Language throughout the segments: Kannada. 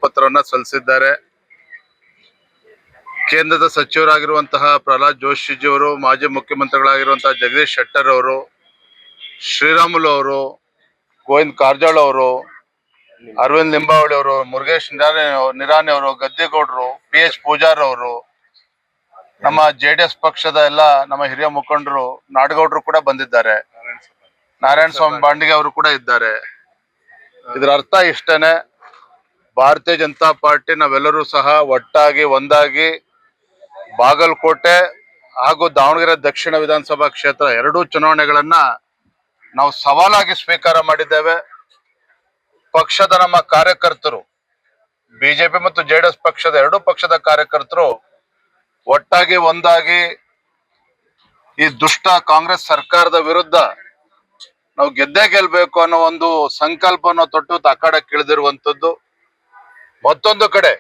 ನಾಮಪತ್ರವನ್ನ ಸಲ್ಲಿಸಿದ್ದಾರೆ. ಕೇಂದ್ರದ ಸಚಿವರಾಗಿರುವಂತಹ ಪ್ರಹ್ಲಾದ್ ಜೋಶಿಜಿಯವರು, ಮಾಜಿ ಮುಖ್ಯಮಂತ್ರಿಗಳಾಗಿರುವಂತಹ ಜಗದೀಶ್ ಶೆಟ್ಟರ್ ಅವರು, ಶ್ರೀರಾಮುಲು ಅವರು, ಗೋವಿಂದ್ ಕಾರಜೋಳ ಅವರು, ಅರವಿಂದ್ ಲಿಂಬಾವಳಿ ಅವರು, ಮುರುಗೇಶ್ ನಿರಾಣಿ ಅವರು, ಗದ್ದಿಗೌಡರು, PH ಪೂಜಾರ್ ಅವರು, ನಮ್ಮ JDS ಪಕ್ಷದ ಎಲ್ಲ ನಮ್ಮ ಹಿರಿಯ ಮುಖಂಡರು, ನಾಡಗೌಡರು ಕೂಡ ಬಂದಿದ್ದಾರೆ. ನಾರಾಯಣ ಸ್ವಾಮಿ ಬಾಂಡಿಗೆ ಅವರು ಕೂಡ ಇದ್ದಾರೆ. ಇದರ ಅರ್ಥ ಇಷ್ಟೇನೆ, ಭಾರತೀಯ ಜನತಾ ಪಾರ್ಟಿ ನಾವೆಲ್ಲರೂ ಸಹ ಒಟ್ಟಾಗಿ ಒಂದಾಗಿ ಬಾಗಲಕೋಟೆ ಹಾಗೂ ದಾವಣಗೆರೆ ದಕ್ಷಿಣ ವಿಧಾನಸಭಾ ಕ್ಷೇತ್ರ ಎರಡೂ ಚುನಾವಣೆಗಳನ್ನ ನಾವು ಸವಾಲಾಗಿ ಸ್ವೀಕಾರ ಮಾಡಿದ್ದೇವೆ. ಪಕ್ಷದ ನಮ್ಮ ಕಾರ್ಯಕರ್ತರು, ಬಿಜೆಪಿ ಮತ್ತು JDS ಪಕ್ಷದ ಎರಡೂ ಪಕ್ಷದ ಕಾರ್ಯಕರ್ತರು ಒಟ್ಟಾಗಿ ಒಂದಾಗಿ ಈ ದುಷ್ಟ ಕಾಂಗ್ರೆಸ್ ಸರ್ಕಾರದ ವಿರುದ್ಧ ನಾವು ಗೆದ್ದೇ ಗೆಲ್ಬೇಕು ಅನ್ನೋ ಒಂದು ಸಂಕಲ್ಪನ ತೊಟ್ಟು ಅಖಾಡಕ್ಕೆ ಇಳಿದಿರುವಂತದ್ದು. ಮತ್ತೊಂದು ಕಡೆ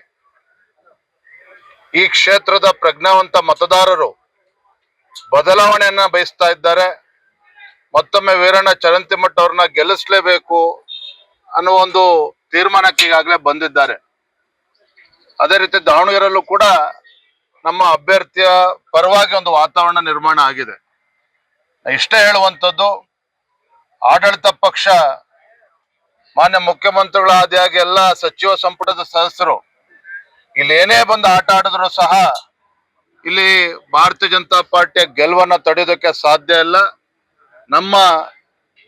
ಈ ಕ್ಷೇತ್ರದ ಪ್ರಜ್ಞಾವಂತ ಮತದಾರರು ಬದಲಾವಣೆಯನ್ನ ಬಯಸ್ತಾ ಇದ್ದಾರೆ. ಮತ್ತೊಮ್ಮೆ ವೀರಣ್ಣ ಚರಂತಿಮಠ ಅವ್ರನ್ನ ಗೆಲ್ಲಿಸಲೇಬೇಕು ಅನ್ನೋ ಒಂದು ತೀರ್ಮಾನಕ್ಕೆ ಈಗಾಗಲೇ ಬಂದಿದ್ದಾರೆ. ಅದೇ ರೀತಿ ದಾವಣಗೆರೆಯಲ್ಲೂ ಕೂಡ ನಮ್ಮ ಅಭ್ಯರ್ಥಿಯ ಪರವಾಗಿ ಒಂದು ವಾತಾವರಣ ನಿರ್ಮಾಣ ಆಗಿದೆ. ಇಷ್ಟೇ ಹೇಳುವಂಥದ್ದು, ಆಡಳಿತ ಪಕ್ಷ ಮಾನ್ಯ ಮುಖ್ಯಮಂತ್ರಿಗಳ ಆದಿಯಾಗಿ ಎಲ್ಲ ಸಚಿವ ಸಂಪುಟದ ಸದಸ್ಯರು ಇಲ್ಲಿ ಏನೇ ಬಂದು ಆಟ ಆಡಿದ್ರು ಸಹ ಇಲ್ಲಿ ಭಾರತೀಯ ಜನತಾ ಪಾರ್ಟಿಯ ಗೆಲುವನ್ನ ತಡೆಯೋದಕ್ಕೆ ಸಾಧ್ಯ ಇಲ್ಲ. ನಮ್ಮ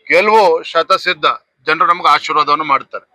ಗೆಲುವು ಶತಸಿದ್ಧ. ಜನರು ನಮ್ಗೆ ಆಶೀರ್ವಾದವನ್ನು ಮಾಡ್ತಾರೆ.